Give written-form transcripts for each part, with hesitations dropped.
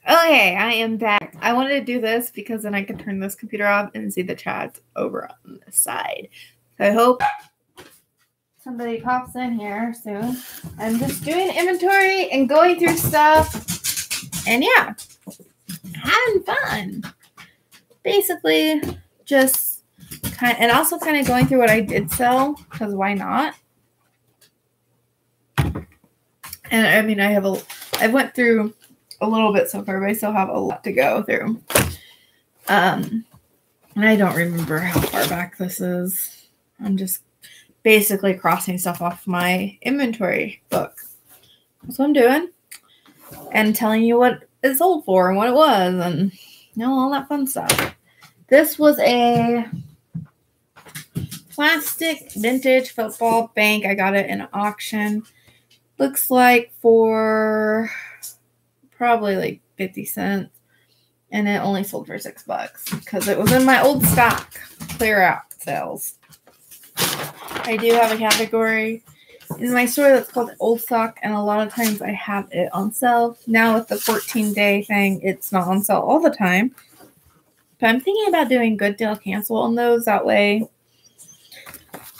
Okay, I am back. I wanted to do this because then I can turn this computer off and see the chat over on the side. So I hope somebody pops in here soon. I'm just doing inventory and going through stuff. And yeah, having fun. Basically, just and also kind of going through what I did sell, because why not? And I mean, I went through a little bit so far, but I still have a lot to go through. And I don't remember how far back this is. I'm just basically crossing stuff off my inventory book. That's what I'm doing. And telling you what it sold for and what it was and all that fun stuff. This was a plastic vintage football bank. I got it in an auction. Looks like for probably like 50 cents. And it only sold for $6 because it was in my old stock. Clear out sales. I do have a category in my store that's called old stock, and a lot of times I have it on sale. Now with the 14-day thing, it's not on sale all the time. But I'm thinking about doing good deal cancel on those. That way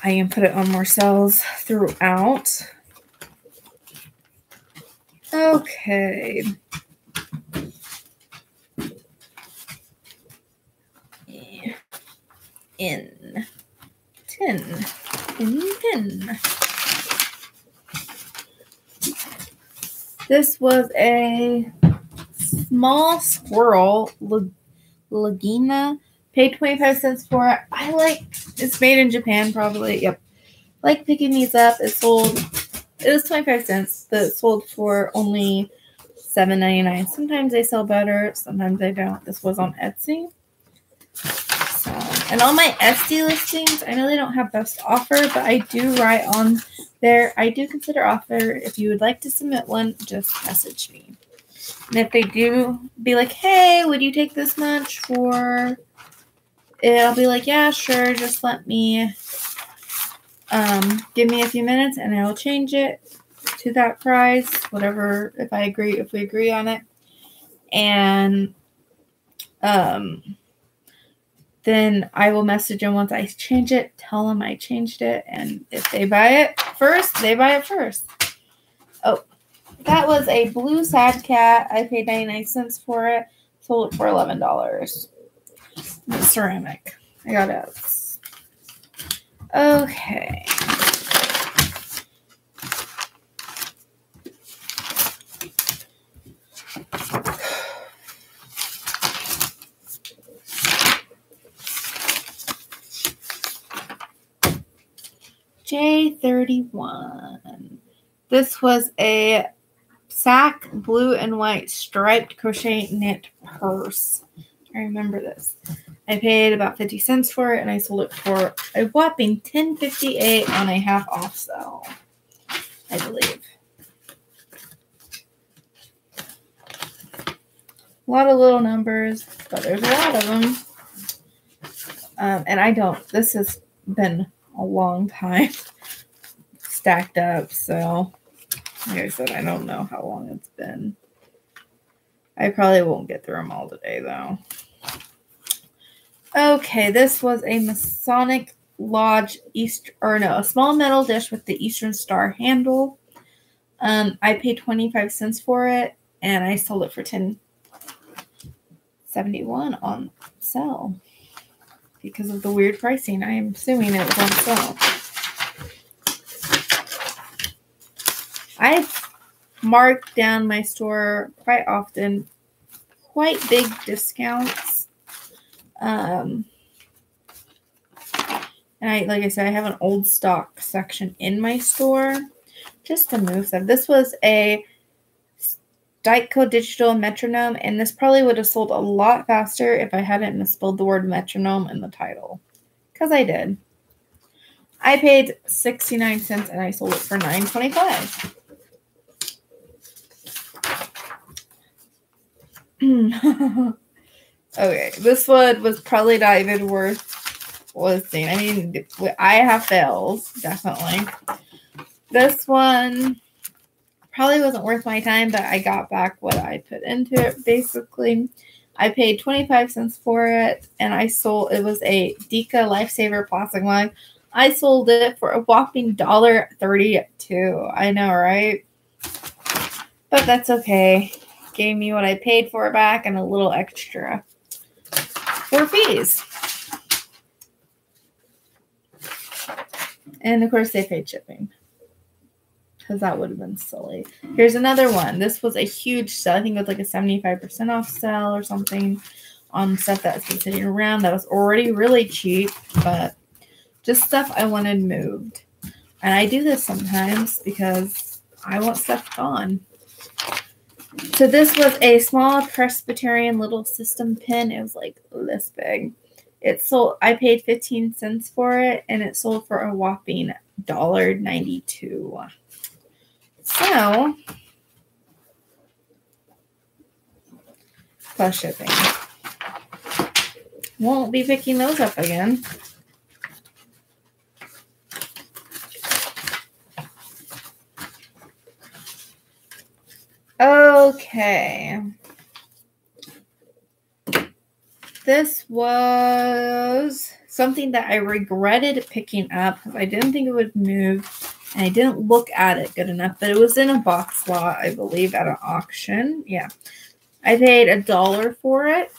I can put it on more sales throughout. Okay. In 10. This was a small squirrel, Lagina. Paid 25 cents for it. It's made in Japan, probably. Yep. Like picking these up. It was 25 cents, but it sold for only $7.99. Sometimes they sell better, sometimes they don't. This was on Etsy. And all my Etsy listings, I know they don't have best offer, but I do write on there. I do consider offer. If you would like to submit one, just message me. And if they do be like, hey, would you take this much for it? I'll be like, yeah, sure. Just let me give me a few minutes and I will change it to that price, whatever, if we agree on it. And then I will message them once I change it, tell them I changed it, and if they buy it first, they buy it first. Oh, that was a blue sad cat. I paid 99 cents for it. Sold it for $11. Ceramic. I got it. Okay. J31. This was a sack blue and white striped crochet knit purse. I remember this. I paid about 50 cents for it, and I sold it for a whopping $10.58 on a half off sale, I believe. A lot of little numbers, but there's a lot of them. And this has been a long time stacked up, so like I said, I don't know how long it's been. I probably won't get through them all today, though. Okay, this was a Masonic Lodge a small metal dish with the Eastern Star handle. I paid 25 cents for it, and I sold it for $10.71 on sale. Because of the weird pricing, I am assuming it was on sale. I've marked down my store quite often, quite big discounts. And like I said, I have an old stock section in my store just to move them. This was a Dyco Digital metronome, and this probably would have sold a lot faster if I hadn't misspelled the word metronome in the title. Because I did. I paid 69 cents and I sold it for $9.25. Okay, this one was probably not even worth listing. I mean, I have fails, definitely. This one probably wasn't worth my time, but I got back what I put into it. Basically, I paid 25 cents for it, and I sold, it was a Dika Lifesaver plastic mug. I sold it for a whopping $1.32. I know, right? But that's okay. Gave me what I paid for it back and a little extra for fees. And of course, they paid shipping, because that would have been silly. Here's another one. This was a huge sale. I think it was like a 75% off sale or something on stuff that's been sitting around that was already really cheap, but just stuff I wanted moved. And I do this sometimes because I want stuff gone. So this was a small Presbyterian little system pin. It was like this big. It sold, I paid 15 cents for it, and it sold for a whopping $1.92. So, plus shipping. Won't be picking those up again. Okay. This was something that I regretted picking up because I didn't think it would move, and I didn't look at it good enough, but it was in a box lot, I believe, at an auction. Yeah. I paid $1 for it.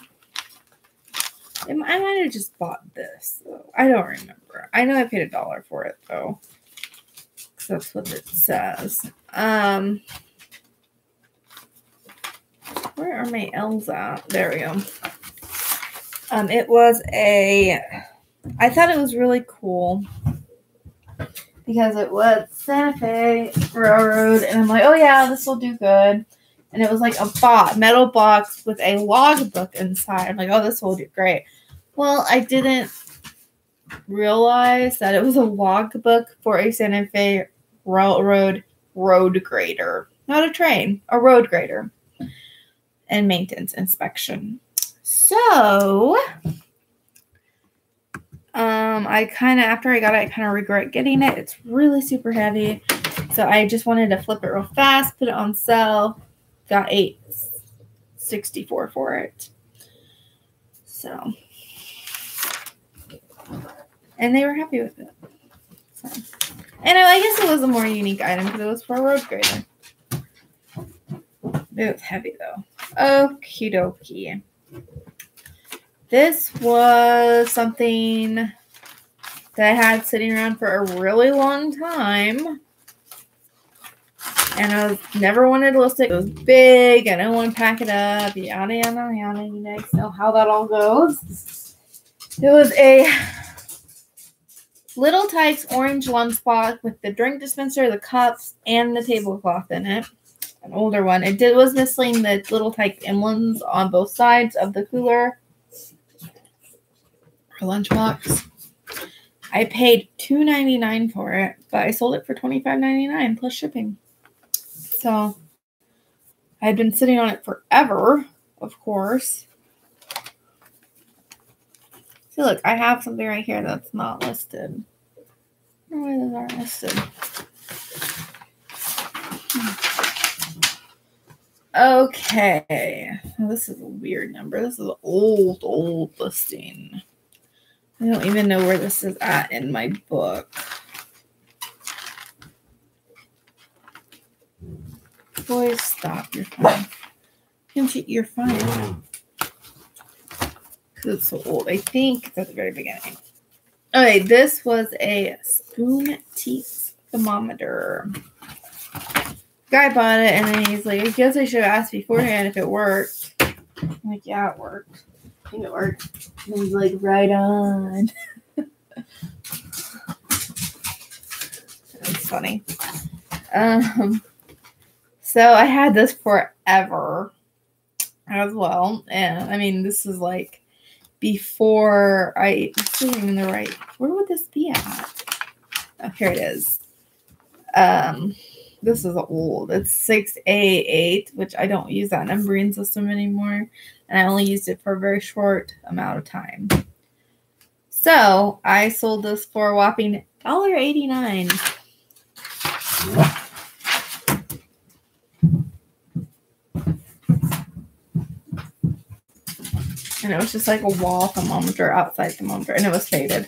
I might have just bought this, though. I don't remember. I know I paid $1 for it, though, because that's what it says. Where are my L's at? There we go. It was I thought it was really cool because it was Santa Fe Railroad, and I'm like, oh yeah, this will do good. And it was like a metal box with a logbook inside. I'm like, oh, this will do great. Well, I didn't realize that it was a logbook for a Santa Fe Railroad road grader. Not a train, a road grader. And maintenance inspection. So, after I got it, I kind of regret getting it. It's really super heavy. So I just wanted to flip it real fast, put it on sale. Got $8.64 for it. So, and they were happy with it. So, and I guess it was a more unique item because it was for a road grader. It was heavy though. Okie dokie. This was something that I had sitting around for a really long time. And I never wanted to list it. It was big. I didn't want to pack it up. Yada, yada, yada. You guys know how that all goes. It was a Little Tikes orange lunchbox with the drink dispenser, the cups, and the tablecloth in it. An older one. It was missing the Little Tikes emblems on both sides of the cooler or lunchbox. I paid $2.99 for it, but I sold it for $25.99 plus shipping. So I had been sitting on it forever, of course. See, look, I have something right here that's not listed. I don't know why those aren't listed. Okay. Well, this is a weird number. This is an old listing. I don't even know where this is at in my book. Boys, stop. You're fine. You're fine. Because it's so old. I think it's at the very beginning. Okay, this was a spoon teeth thermometer. Guy bought it, and then he's like, I guess I should have asked beforehand if it worked. I'm like, yeah, it worked. I think it worked. And he's like, right on. That's funny. So I had this forever as well. And I mean, this is like before this isn't even the right, where would this be at? Oh, here it is. This is old. It's 6A8, which I don't use that numbering system anymore. And I only used it for a very short amount of time. So I sold this for a whopping $1.89. And it was just like a wall thermometer, outside thermometer, and it was faded.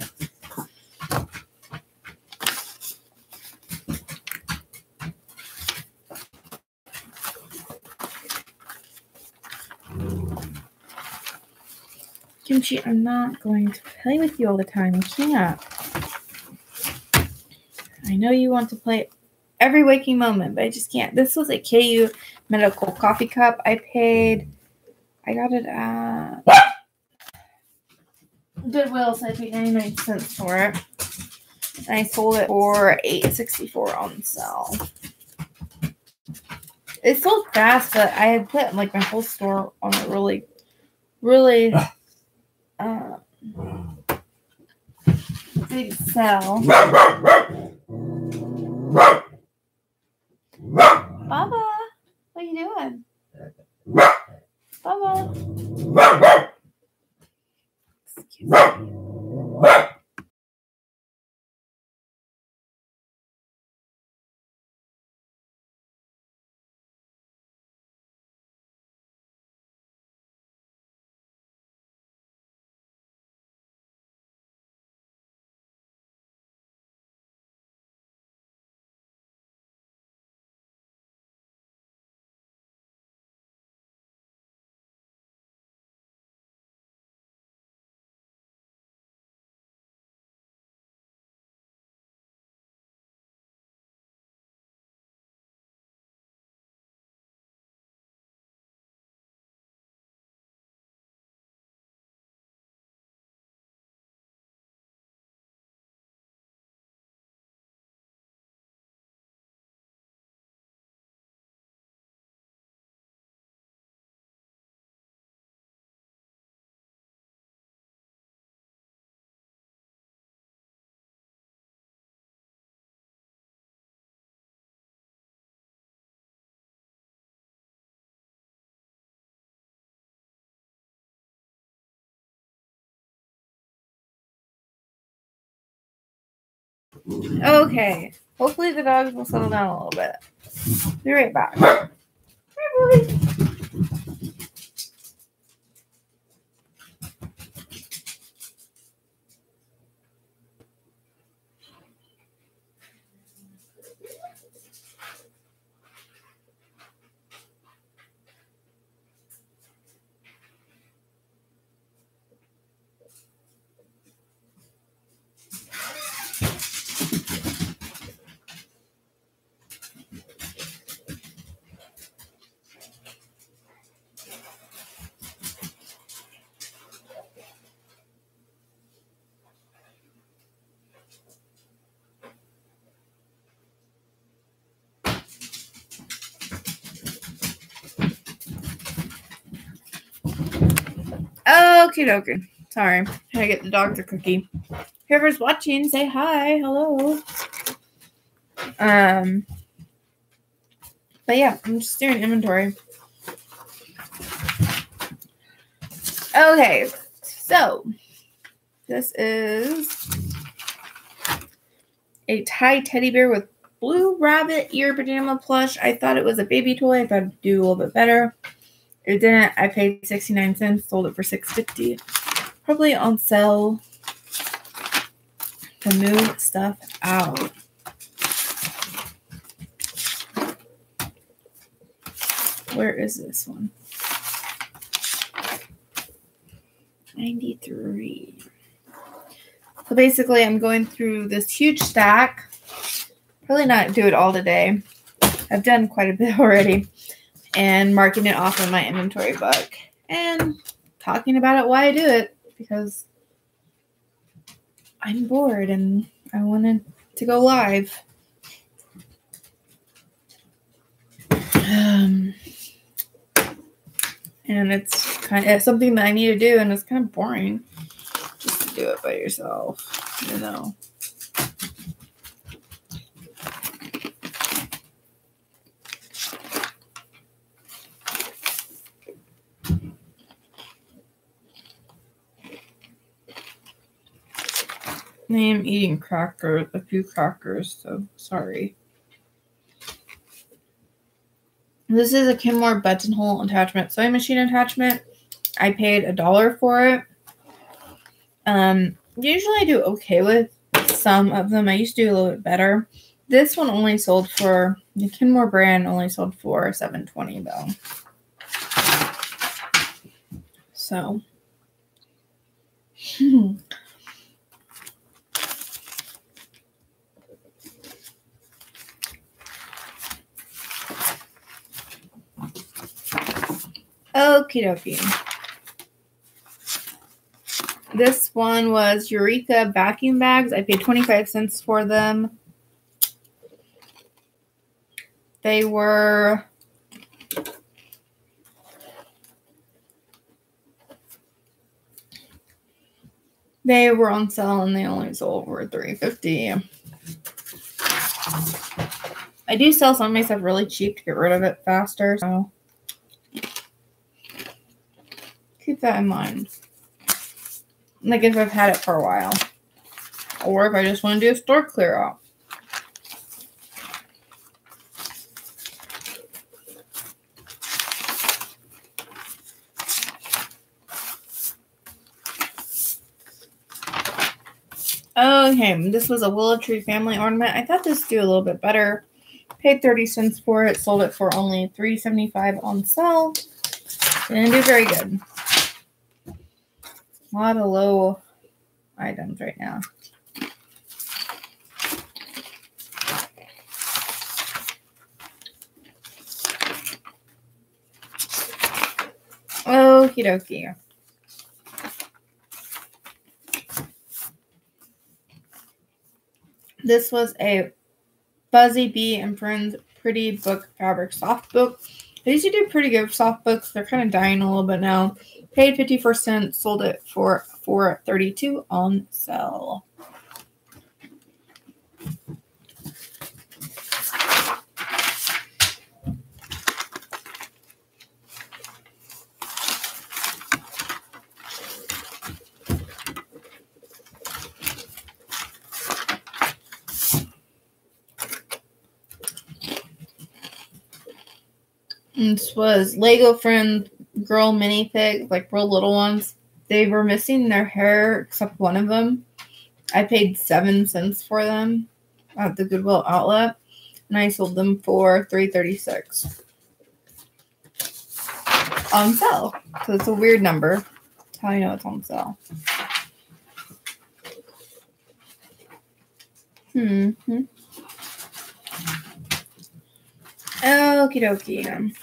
Kimchi, I'm not going to play with you all the time. I can't. I know you want to play every waking moment, but I just can't. This was a KU medical coffee cup. I got it at Goodwill, so I paid 99 cents for it. And I sold it for $8.64 on sale. It sold fast, but I had put like my whole store on a really big sale. Baba, what are you doing? Baba. Excuse me. Okay. Hopefully the dogs will settle down a little bit. Be right back. Hi, Bobby. Okie dokie. Sorry. Had to get the dogs a cookie. Whoever's watching, say hi. Hello. But yeah, I'm just doing inventory. Okay. So this is a Thai teddy bear with blue rabbit ear pajama plush. I thought it was a baby toy. I thought it'd do a little bit better. It didn't. I paid 69 cents, sold it for $6.50. Probably on sale to move stuff out. Where is this one? 93. So basically, I'm going through this huge stack. Probably not do it all today. I've done quite a bit already. And marking it off in my inventory book. And talking about it why I do it. Because I'm bored and I wanted to go live. And it's something that I need to do, and it's kind of boring just to do it by yourself, you know. I am eating a few crackers, so sorry. This is a Kenmore buttonhole attachment sewing machine attachment. I paid $1 for it. Usually I do okay with some of them. I used to do a little bit better. This one only sold for, the Kenmore brand only sold for $7.20 though. So. Okie dokie. This one was Eureka vacuum bags. I paid 25 cents for them. They were on sale and they only sold for $3.50. I do sell some of my stuff really cheap to get rid of it faster, so keep that in mind. Like if I've had it for a while. Or if I just want to do a store clear out. Okay, this was a willow tree family ornament. I thought this would do a little bit better. Paid 30 cents for it. Sold it for only $3.75 on sale. Didn't do very good. A lot of low items right now. Okie dokie. This was a Fuzzy Bee and Friends Pretty Book Fabric Soft Book. They used to do pretty good soft books. They're kind of dying a little bit now. Paid 54 cents. Sold it for $4.32 on sale. This was Lego Friends Girl Mini Pigs, like real little ones. They were missing their hair except one of them. I paid 7 cents for them at the Goodwill outlet, and I sold them for $3.36 on sale. So it's a weird number. That's how you know it's on sale. Okie dokie.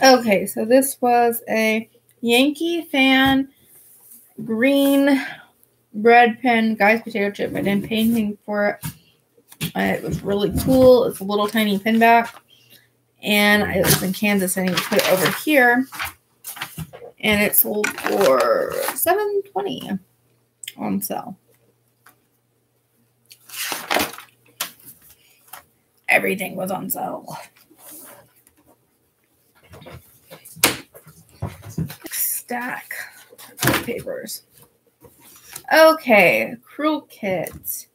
Okay, so this was a Yankee Fan green red pen Guy's potato chip. I didn't pay anything for it. It was really cool. It's a little tiny pin back. And I was in Kansas and I put it over here. And it sold for $7.20 on sale. Everything was on sale. Stack of papers. Okay, Crewel kits.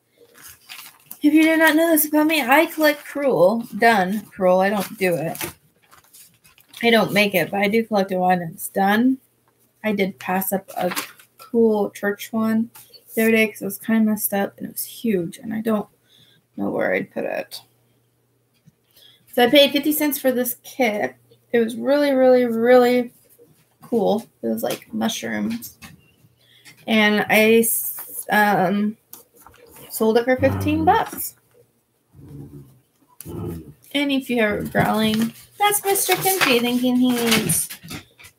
If you did not know this about me, I collect Crewel. Done. Crewel. I don't do it. I don't make it, but I do collect it when it's done. I did pass up a cool church one the other day because it was kind of messed up and it was huge, and I don't know where I'd put it. So I paid 50 cents for this kit. It was really, really, really cool. It was like mushrooms. And I sold it for $15. And if you hear growling, that's Mr. Kinsey thinking he needs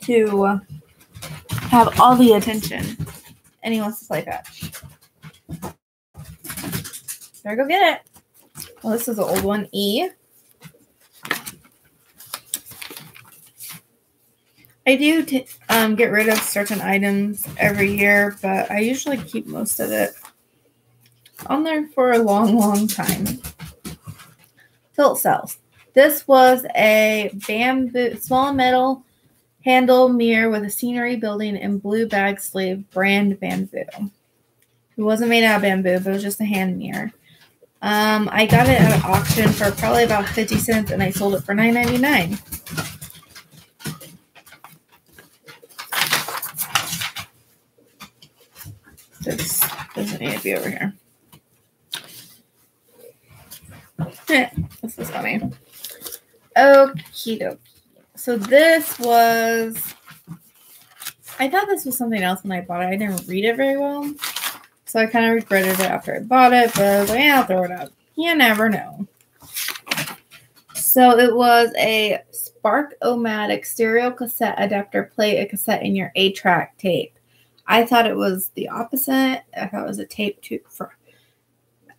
to have all the attention. And he wants to play fetch. Better go get it. Well, this is the old one, E. I do get rid of certain items every year, but I usually keep most of it on there for a long, long time. Tilt cells. This was a bamboo, small metal handle mirror with a scenery building and blue bag sleeve brand bamboo. It wasn't made out of bamboo, but it was just a hand mirror. I got it at an auction for probably about 50 cents, and I sold it for $9.99. This doesn't need to be over here. This is funny. Okie dokie. So this was, I thought this was something else when I bought it. I didn't read it very well. So I kind of regretted it after I bought it, but I was like, yeah, I'll throw it out. You never know. So it was a Spark-O-Matic stereo cassette adapter. Play a cassette in your 8-track tape. I thought it was the opposite. I thought it was a tape for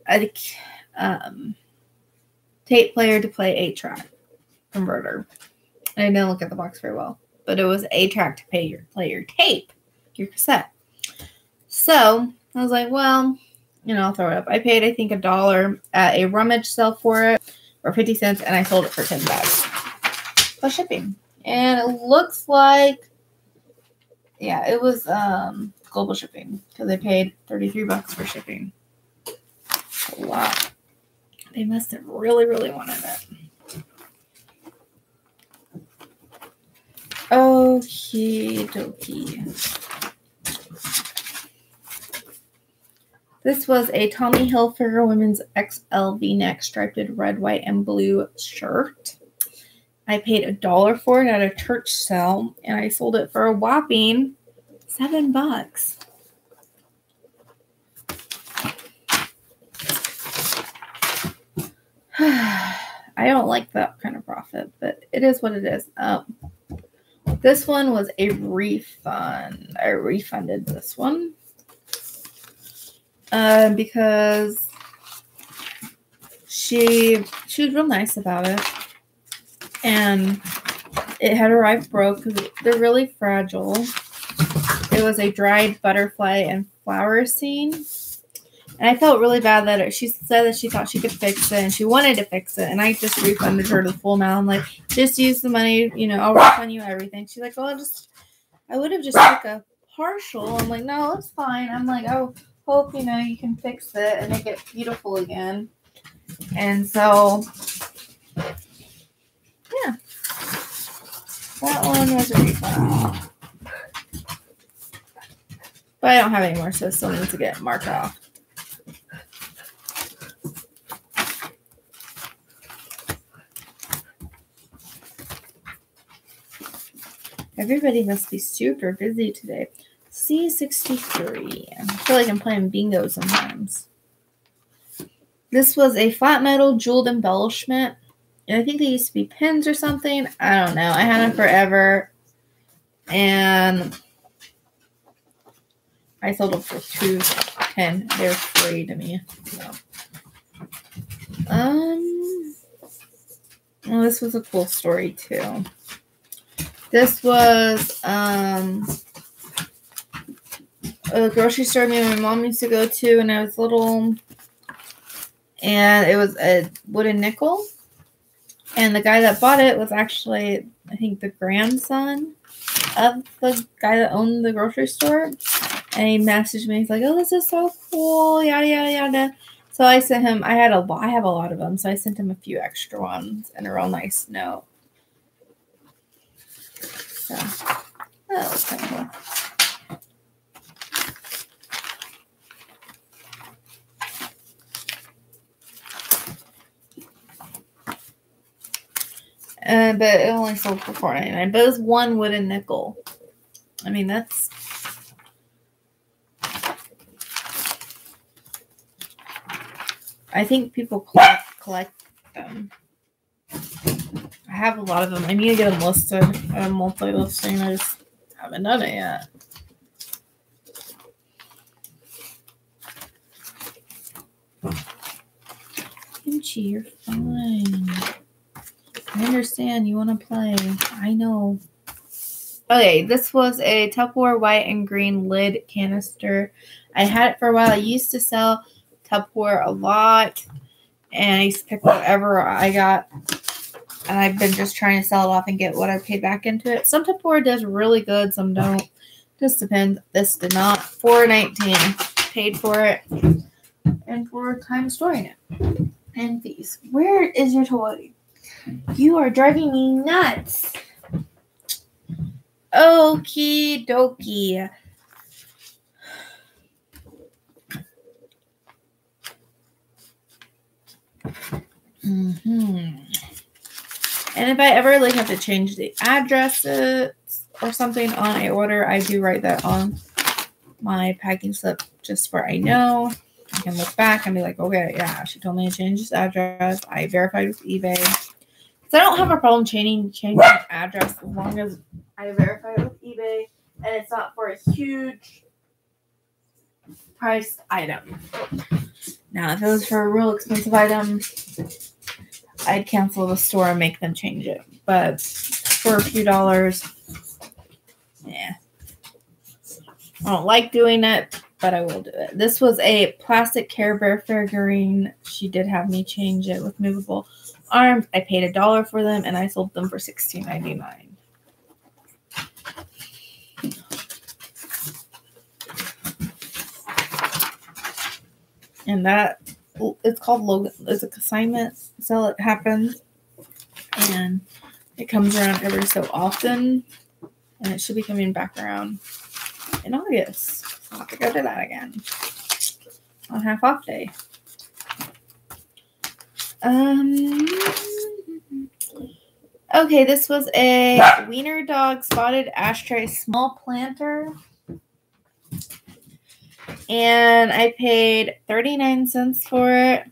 a tape player to play 8-track converter. I didn't look at the box very well, but it was 8-track to play your tape, your cassette. So I was like, well, I'll throw it up. I paid, I think, $1 at a rummage sale for it, or 50 cents, and I sold it for $10 plus shipping. And it looks like, yeah, it was global shipping because I paid $33 for shipping. A lot. They must have really, really wanted it. Okie dokie. This was a Tommy Hilfiger women's XL V-neck striped red, white, and blue shirt. I paid $1 for it at a church sale, and I sold it for a whopping $7. I don't like that kind of profit, but it is what it is. This one was a refund. I refunded this one because she was real nice about it, and it had arrived broke because they're really fragile. It was a dried butterfly and flower scene. And I felt really bad that she said that she thought she could fix it and she wanted to fix it. And I just refunded her the full amount. I'm like, just use the money, I'll refund you everything. She's like, well, I would have just took a partial. I'm like, no, it's fine. I'm like, I hope, you can fix it and make it beautiful again. And so, yeah, that one was a refund. But I don't have any more, so it still needs to get marked off. Everybody must be super busy today. C63. I feel like I'm playing bingo sometimes. This was a flat metal jeweled embellishment. And I think they used to be pins or something. I don't know. I had them forever. And I sold them for $2.10. They're free to me. So. Well, this was a cool story too. This was a grocery store me and my mom used to go to when I was little. And it was a wooden nickel. And the guy that bought it was actually, I think, the grandson of the guy that owned the grocery store. And he messaged me. He's like, oh, this is so cool. Yada, yada, yada. So I sent him, I have a lot of them. So I sent him a few extra ones and a real nice note. So that was kind of cool. But it only sold for $4.99. But it was one wooden nickel. I mean, that's... I think people collect them. I have a lot of them. I need to get them listed. A multi-listing. I just haven't done it yet. Kimchi, you're fine. I understand. You want to play. I know. Okay, this was a Tupperware white and green lid canister. I had it for a while. I used to sell Tupperware a lot. And I used to pick whatever I got. And I've been just trying to sell it off and get what I paid back into it. Some Tupperware does really good. Some don't. Just depends. This did not. $4.19. Paid for it. And for time storing it. And fees. Where is your toy? You are driving me nuts. Okie dokie. And if I ever like have to change the addresses or something on a order, I do write that on my packing slip just where I know. I can look back and be like, okay, yeah, she told me to change this address. I verified with eBay. So I don't have a problem changing address as long as I verify it with eBay and it's not for a huge priced item. Now, if it was for a real expensive item, I'd cancel the store and make them change it. But for a few dollars, yeah. I don't like doing it, but I will do it. This was a plastic Care Bear figurine. She did have me change it with movable arms. I paid $1 for them, and I sold them for $16.99. And that, it's called Logan. It's a consignment, so it happens. And it comes around every so often. And it should be coming back around in August. So I'll have to go to that again on half off day. Okay, this was a Wiener Dog Spotted Ashtray Small Planter. And I paid 39 cents for it.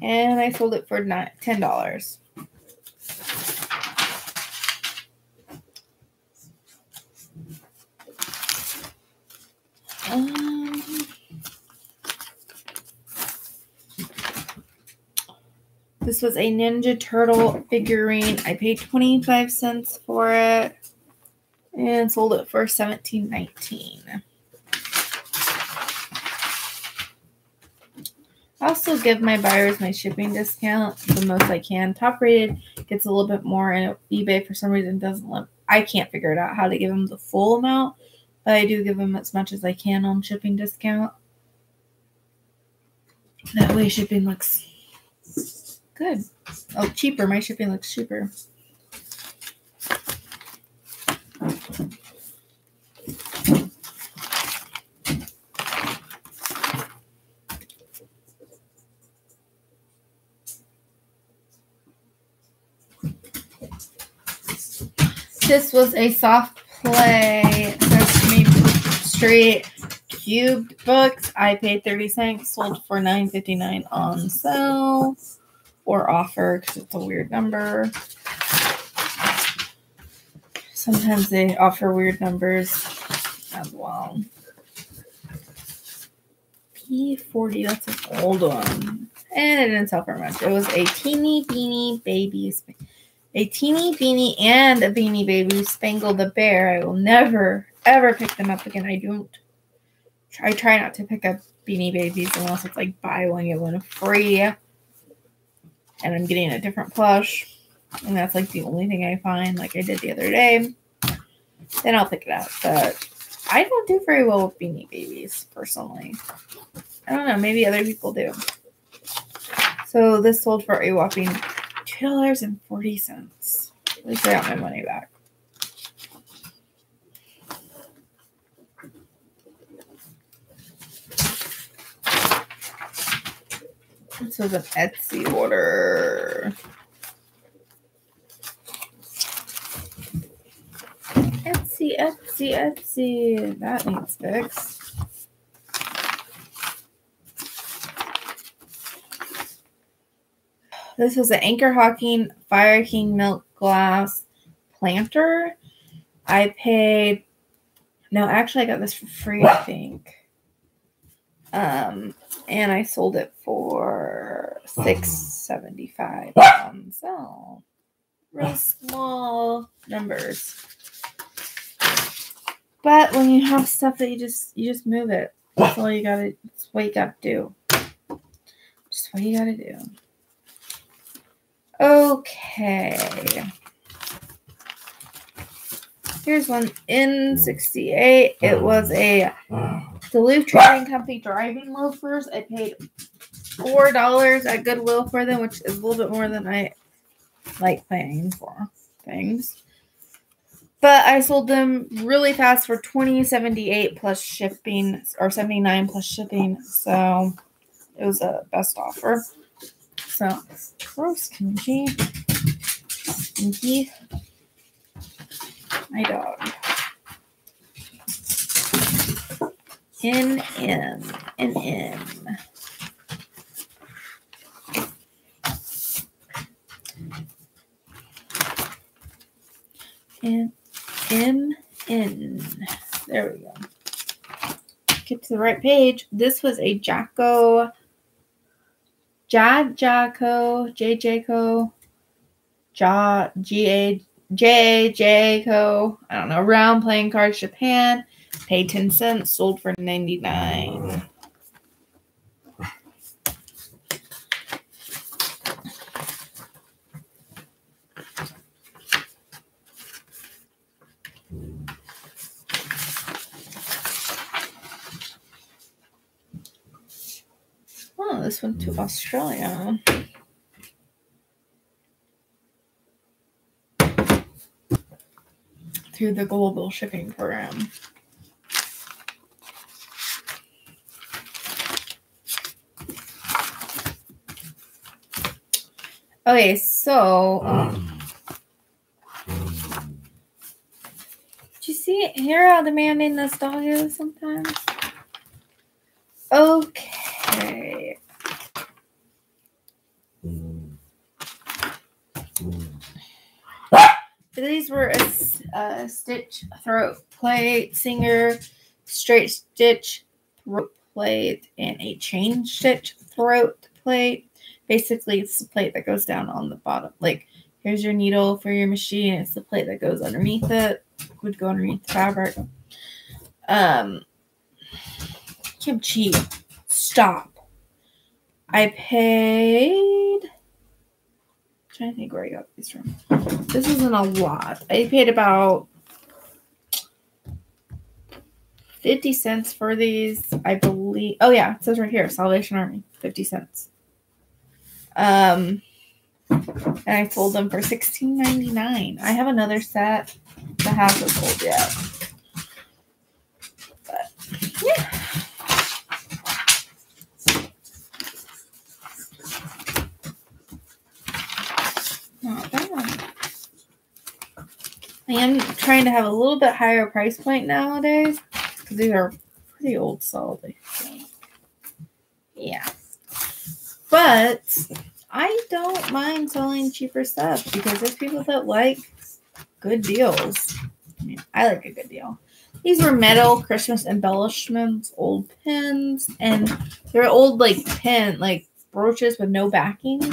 And I sold it for $10. This was a Ninja Turtle figurine. I paid 25 cents for it and sold it for $17.19. I also give my buyers my shipping discount the most I can. Top rated gets a little bit more, and eBay for some reason doesn't let. I can't figure it out how to give them the full amount, but I do give them as much as I can on shipping discount. That way shipping looks good. Oh, cheaper. My shipping looks cheaper. This was a soft play Sesame Street cubed books. I paid 30 cents, sold for $9.59 on sale or offer because it's a weird number. Sometimes they offer weird numbers as well. P40, that's an old one. And it didn't sell for much. It was a teeny beanie baby. A teeny beanie and a beanie baby, Spangle the Bear. I will never, ever pick them up again. I try not to pick up Beanie Babies unless it's like buy one, get one free. And I'm getting a different plush. And that's like the only thing I find, like I did the other day. Then I'll pick it up. But I don't do very well with Beanie Babies, personally. I don't know. Maybe other people do. So this sold for a whopping $2.40. At least I got my money back. This was an Etsy order. Etsy. That needs fixed. This was an Anchor Hawking Fire King Milk Glass planter. I paid, no, actually I got this for free, I think. And I sold it for $6.75 on sale. Real small numbers. But when you have stuff that you just move it. That's all you gotta, that's what you gotta do. Just what you gotta do. Okay. Here's one in 68. It was a Duluth Trading Company driving loafers. I paid $4 at Goodwill for them, which is a little bit more than I like paying for things. But I sold them really fast for $20.78 plus shipping, or $79 plus shipping. So it was a best offer. So gross, Kinky. Kinky. My dog. In. There we go. Get to the right page. This was a Jacko, Jayco, I don't know, round playing cards, Japan. Paid 10 cents, sold for 99. Oh, this went to Australia. Through the global shipping program. Okay, so do you hear how demanding this dog is sometimes? Okay. These were a stitch throat plate, Singer straight stitch throat plate, and a chain stitch throat plate. Basically, it's the plate that goes down on the bottom. Like, here's your needle for your machine. It's the plate that goes underneath it. Would go underneath the fabric. Kimchi, stop. I paid. I'm trying to think where I got these from. This isn't a lot. I paid about 50 cents for these, I believe. Oh yeah, it says right here, Salvation Army, 50 cents. And I sold them for $16.99. I have another set that hasn't sold yet. But yeah. Not bad. I am trying to have a little bit higher price point nowadays because these are pretty old solid. Yeah. But I don't mind selling cheaper stuff because there's people that like good deals. I mean, I like a good deal. These were metal Christmas embellishments, old pins, and they're old pin brooches with no backings.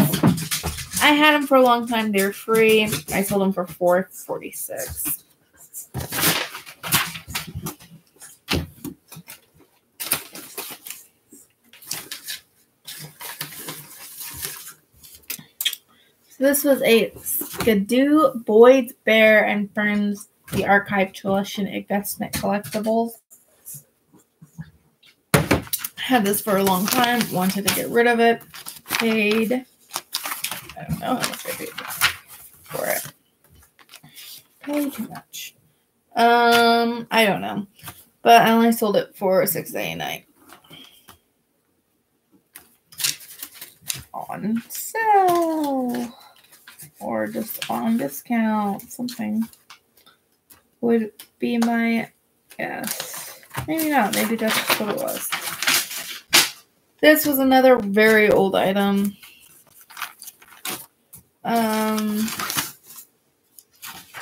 I had them for a long time. They're free. I sold them for $4.46. This was a Skidoo, Boyd's Bear and Friends, the Archive Collection Investment Collectibles. Had this for a long time. Wanted to get rid of it. Paid, I don't know how much I paid for it. Probably too much. I don't know. But I only sold it for $6.99. On sale. Or just on discount, something would be my guess. Maybe not. Maybe that's what it was. This was another very old item.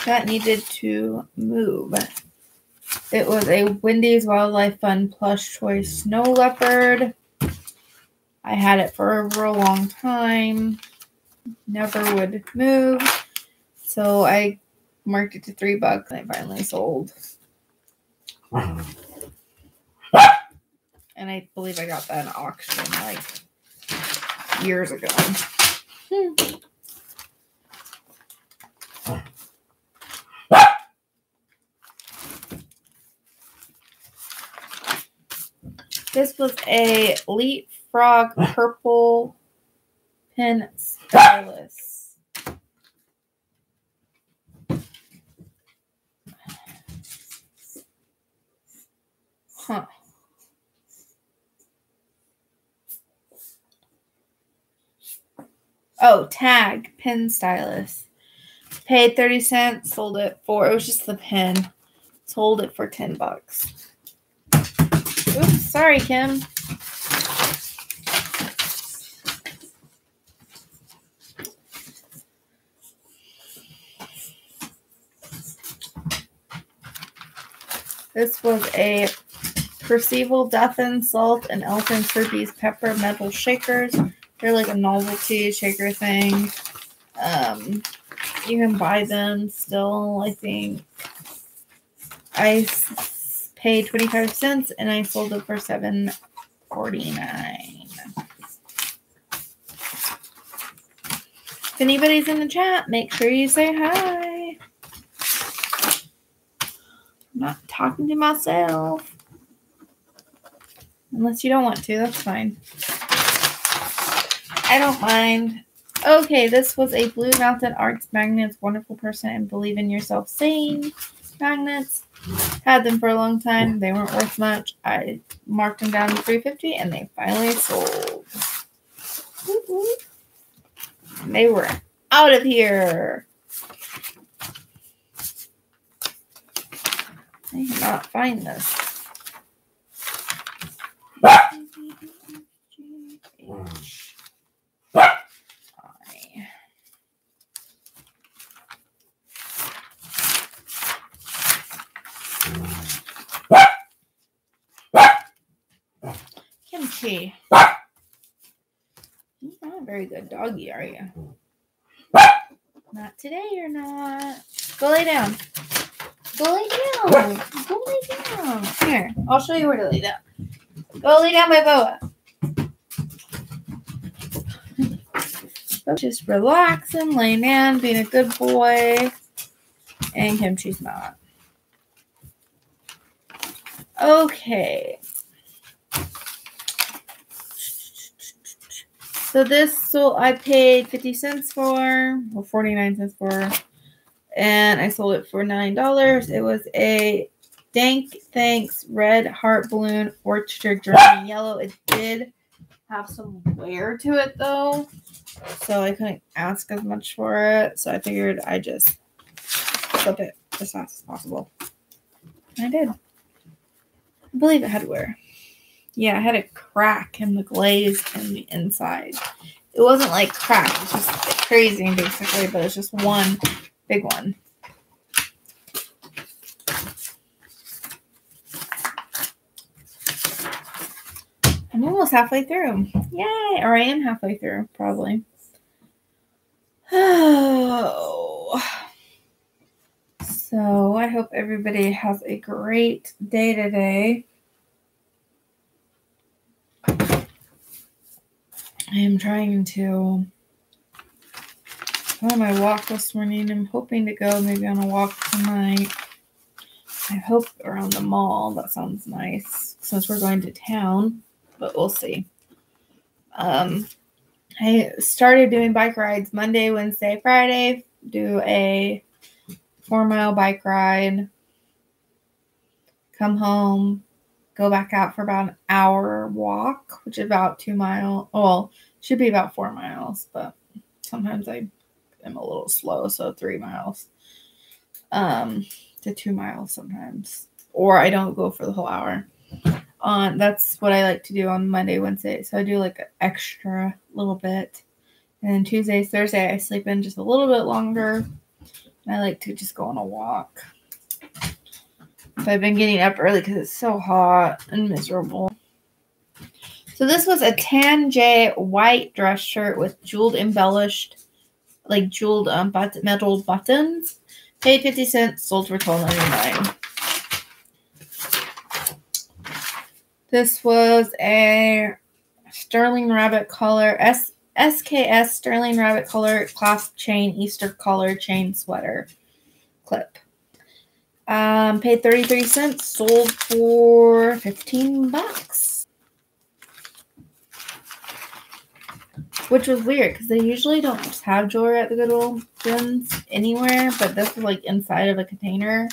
That needed to move. It was a Wendy's Wildlife Fund plush toy snow leopard. I had it for over a long time. Never would move. So I marked it to $3 and I finally sold. And I believe I got that in auction years ago. This was a Leapfrog purple pen stylus. Huh. Oh, Tag pen stylus. Paid 30 cents, sold it for, it was just the pen. Sold it for $10. Oops, sorry, Kim. This was a Percival Duffin Salt and Elton Kirby's Pepper Metal Shakers. They're like a novelty shaker thing. You can buy them still, I think. I paid 25 cents and I sold it for $7.49. If anybody's in the chat, make sure you say hi. I'm not talking to myself. Unless you don't want to, that's fine. I don't mind. Okay, this was a Blue Mountain Arts Magnets, Wonderful Person and Believe in Yourself Saying magnets. Had them for a long time. They weren't worth much. I marked them down to $3.50 and they finally sold. And they were out of here. I cannot find this. Kimchi. You're not a very good doggy, are you? Not today, you're not. Go lay down. Go lay down. Go lay down. Here, I'll show you where to lay down. Go lay down by Boa. Just relaxing, laying down, being a good boy. And Kimchi's not. Okay. So this, I paid 50 cents for, or 49 cents for, and I sold it for $9. It was a Dank Thanks Red Heart Balloon Orchard Journey Yellow. It did have some wear to it though, so I couldn't ask as much for it. So I figured I'd just flip it as fast as possible. And I did. I believe it had wear. Yeah, I had a crack in the glaze in the inside. It wasn't like crack. It's just crazy basically, but it's just one big one. I'm almost halfway through. Yay! Or I am halfway through, probably. Oh. So I hope everybody has a great day today. I am trying to go on my walk this morning. I'm hoping to go maybe on a walk tonight. I hope around the mall. That sounds nice since we're going to town, but we'll see. I started doing bike rides Monday, Wednesday, Friday. Do a 4-mile bike ride. Come home. Go back out for about an hour walk, which is about 2 miles. Well, should be about 4 miles, but sometimes I am a little slow, so 3 miles to 2 miles sometimes. Or I don't go for the whole hour. That's what I like to do on Monday, Wednesday. So I do like an extra little bit. And then Tuesday, Thursday, I sleep in just a little bit longer. And I like to just go on a walk. So I've been getting up early because it's so hot and miserable. So this was a Tan J white dress shirt with jeweled embellished, like jeweled metal buttons. Paid 50 cents, sold for $12.99. This was a Sterling Rabbit color, SKS Sterling Rabbit color clasp chain Easter collar chain sweater clip. Paid 33 cents, sold for $15. which was weird because they usually don't just have jewelry at the Goodwill bins anywhere, but this was like inside of a container,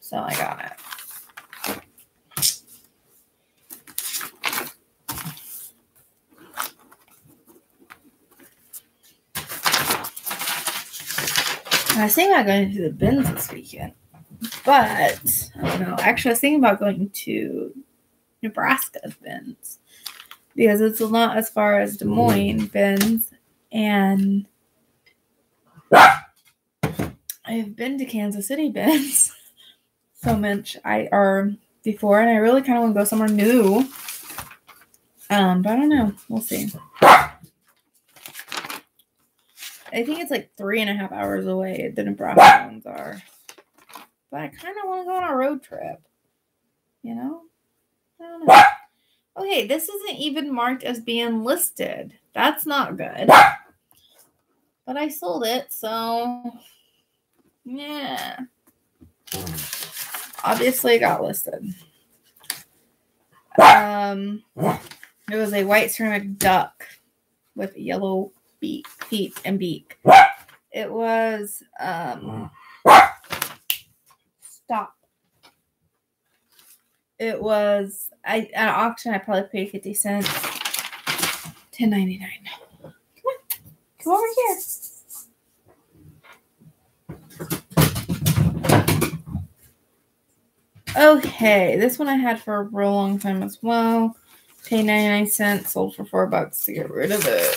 so I got it. I was thinking about going to the bins this weekend, but I don't know. Actually, I was thinking about going to Nebraska's bins because it's not as far as Des Moines bins, and I've been to Kansas City bins so much before, and I really kind of want to go somewhere new. But I don't know. We'll see. I think it's like 3.5 hours away. The Nebraska ones are. But I kind of want to go on a road trip. You know? I don't know. Okay, this isn't even marked as being listed. That's not good. But I sold it, so yeah. Obviously it got listed. It was a white ceramic duck with yellow feet and beak. It was stop. It was at auction I probably paid 50 cents. $10.99. Come over here. Okay, this one I had for a real long time as well. Paid 99 cents, sold for $4 to get rid of it.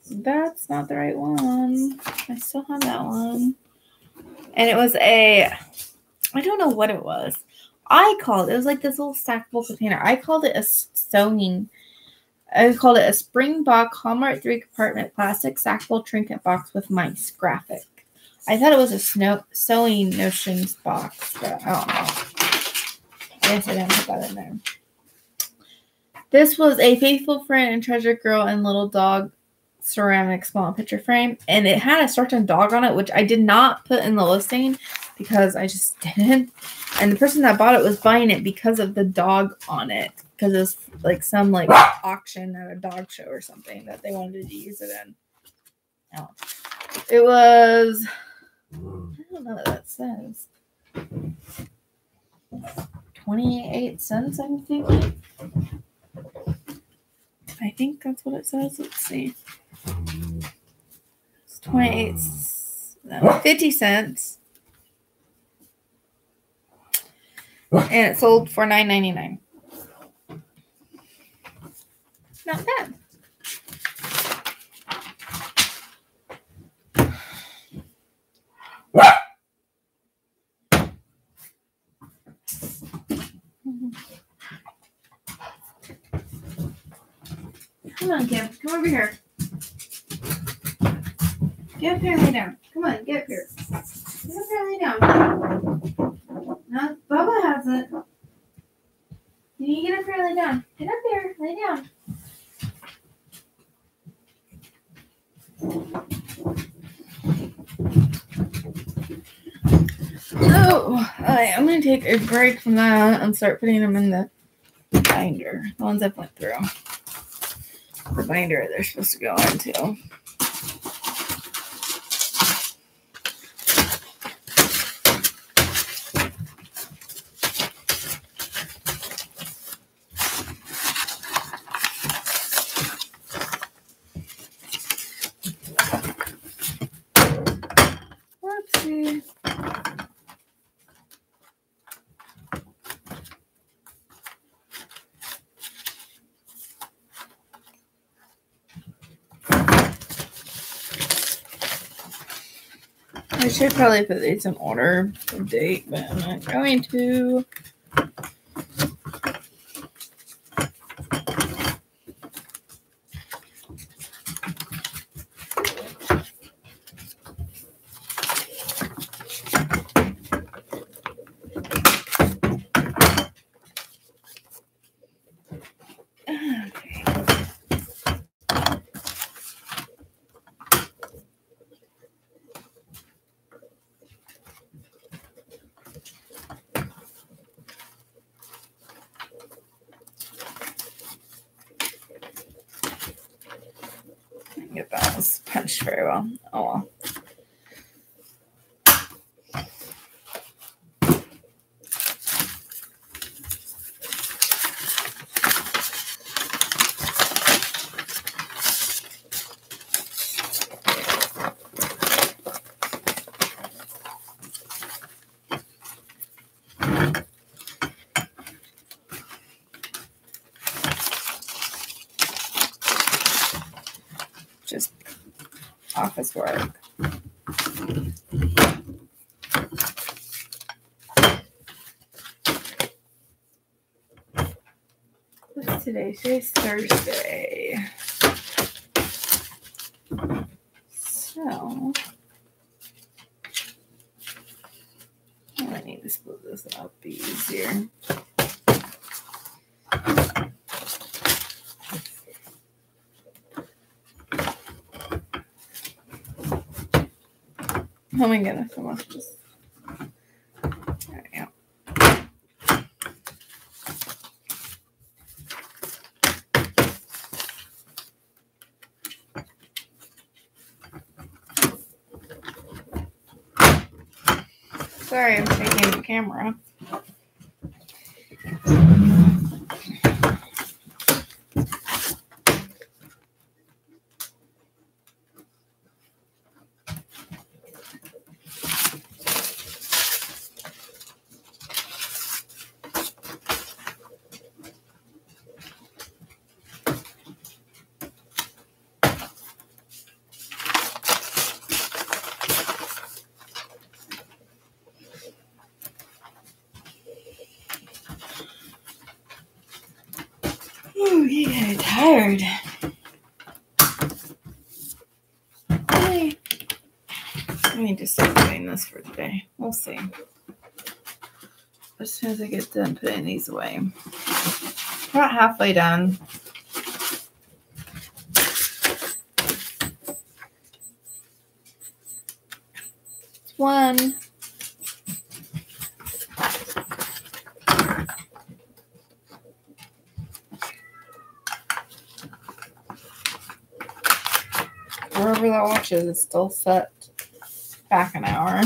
That's not the right one. I still have that one. And it was I don't know what it was. It was like this little stackable container. I called it a Springbok Hallmark 3-compartment plastic stackable trinket box with mice graphic. I thought it was a sewing no strings box, but I don't know. I guess I didn't put that in there. This was a faithful friend and treasure girl and little dog ceramic small picture frame, and it had a certain dog on it, which I did not put in the listing because I just didn't. And the person that bought it was buying it because of the dog on it, because it was like some like auction at a dog show or something that they wanted to use it in. Oh. It was, I don't know what that says. 28 cents, I'm thinking. I think that's what it says. Let's see. It's 50 cents. And it sold for $9.99. Not bad. Come on, Kim. Come over here. Get up here and lay down. Come on, get up here. Get up here and lay down. No, Bubba has it. You need to get up here and lay down. Get up here, lay down. So, I'm going to take a break from that and start putting them in the binder. The ones I went through. The binder they're supposed to go into. Whoopsie. I should probably put these in order of date, but I'm not going to. get that was punched very well. Oh well. Just office work. What's today? Today's Thursday. So I need to split this up, be easier. Oh my goodness, I must just. There we go. Sorry, I'm shaking the camera. Oh, yeah, tired. I need to start doing this for today. We'll see. As soon as I get done putting these away. About halfway done. One. Wherever that watch is, it's still set back an hour.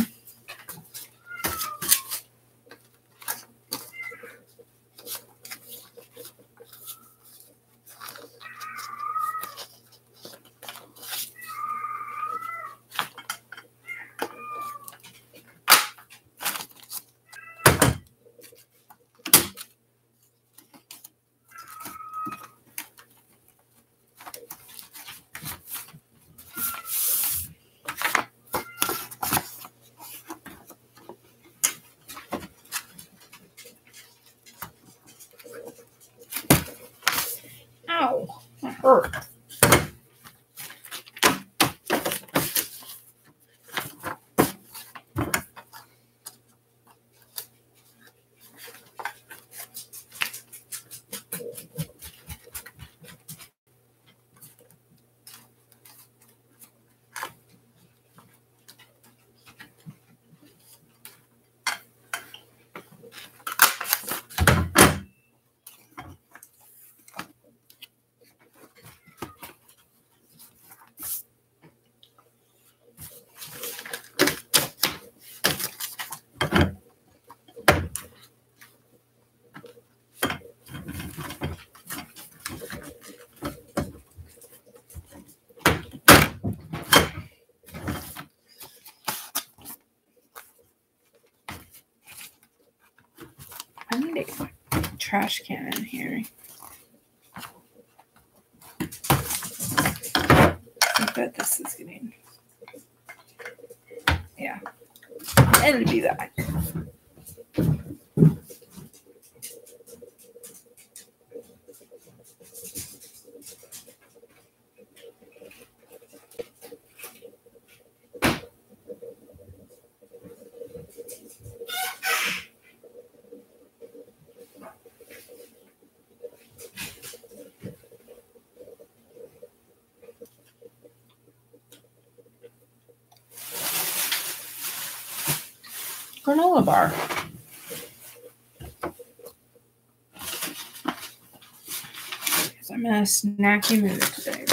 Ow, that hurt. I need to get my trash can in here. I bet this is getting. Yeah. It'll be that. Granola bar. Because I'm in a snacky mood today.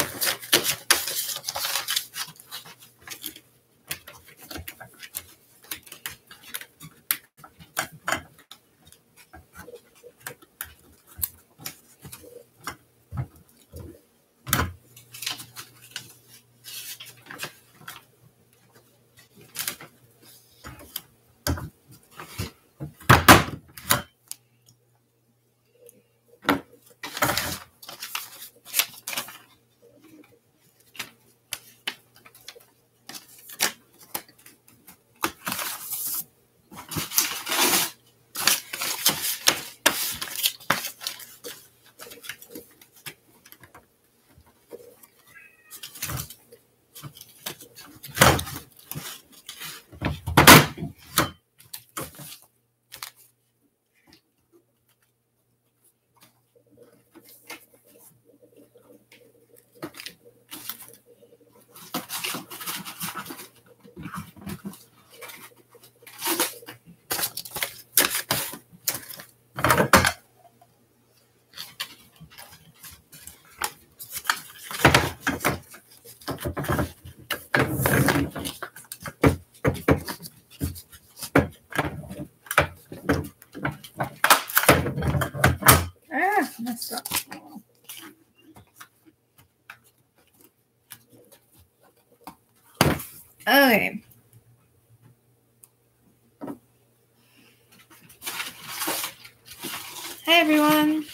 Hi, everyone.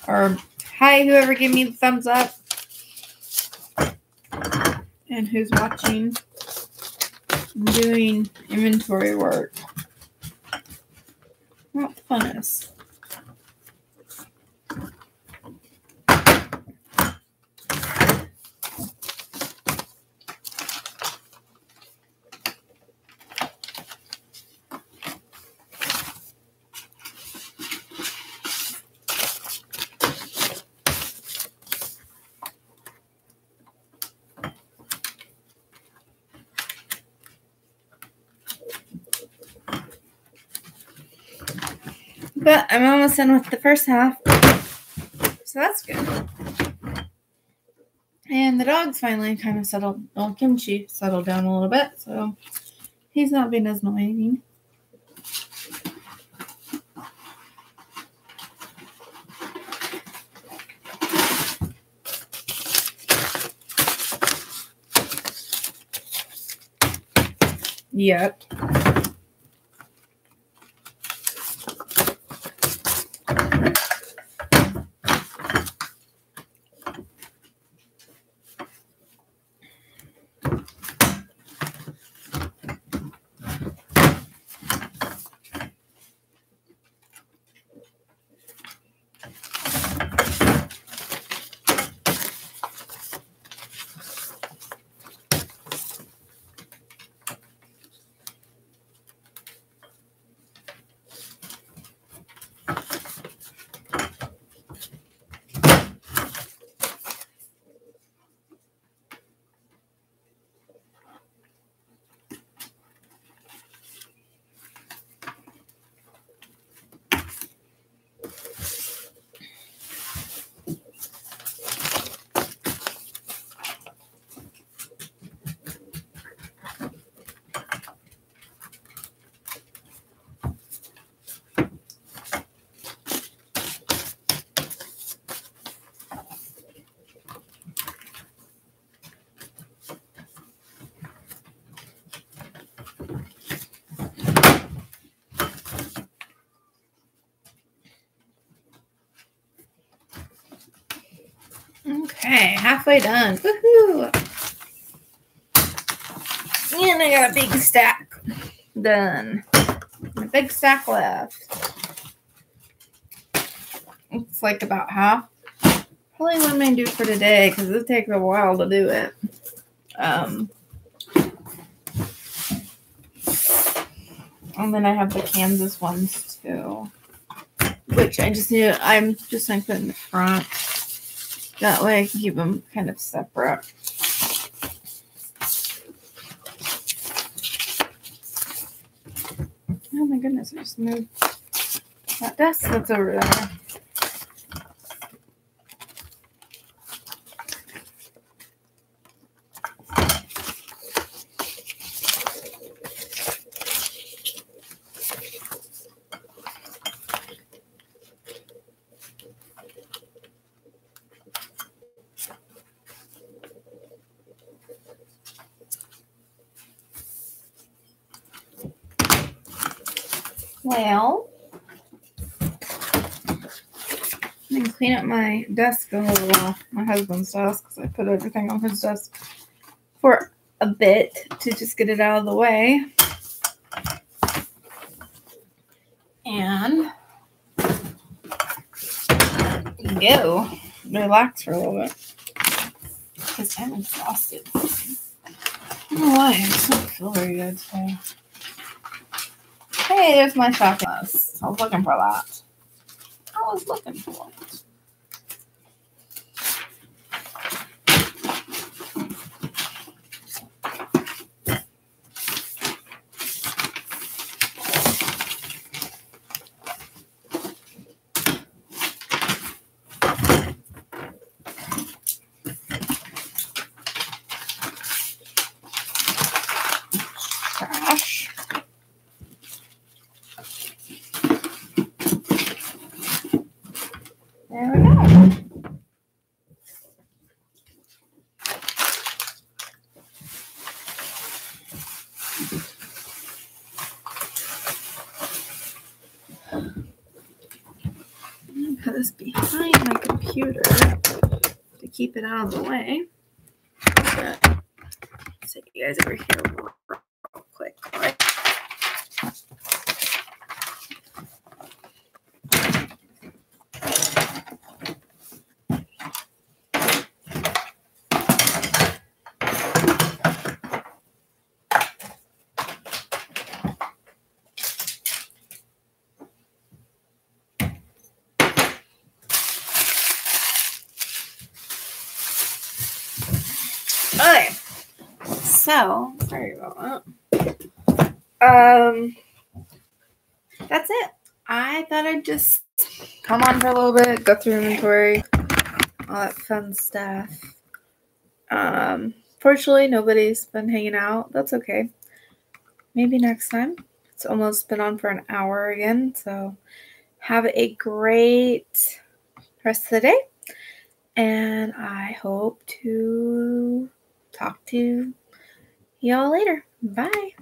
Or hi, whoever gave me the thumbs up. And who's watching. I'm doing inventory work. What fun is. But I'm almost done with the first half. So that's good. And the dog's finally kind of settled. Well, Kimchi settled down a little bit. So he's not being as annoying. Yep. Okay, halfway done. Woohoo! And I got a big stack done. A big stack left. It's like about half. Probably what I'm going to do for today because it takes a while to do it. And then I have the Kansas ones too, which I'm just going to put in the front. That way I can keep them kind of separate. Oh my goodness, I just moved that desk that's over there. Well, I can clean up my desk a little while, my husband's desk, because I put everything on his desk for a bit to just get it out of the way. And go relax for a little bit. Because I'm exhausted. I don't know why, I just don't feel very good today. Hey, there's my shopping list. I was looking for that. I was looking for it. Trash. There put this behind my computer to keep it out of the way. But sit you guys over here real quick. Okay, so sorry about that. That's it. I thought I'd just come on for a little bit, go through inventory, all that fun stuff. Fortunately, nobody's been hanging out. That's okay. Maybe next time. It's almost been on for an hour again, so have a great rest of the day, and I hope to talk to y'all later. Bye.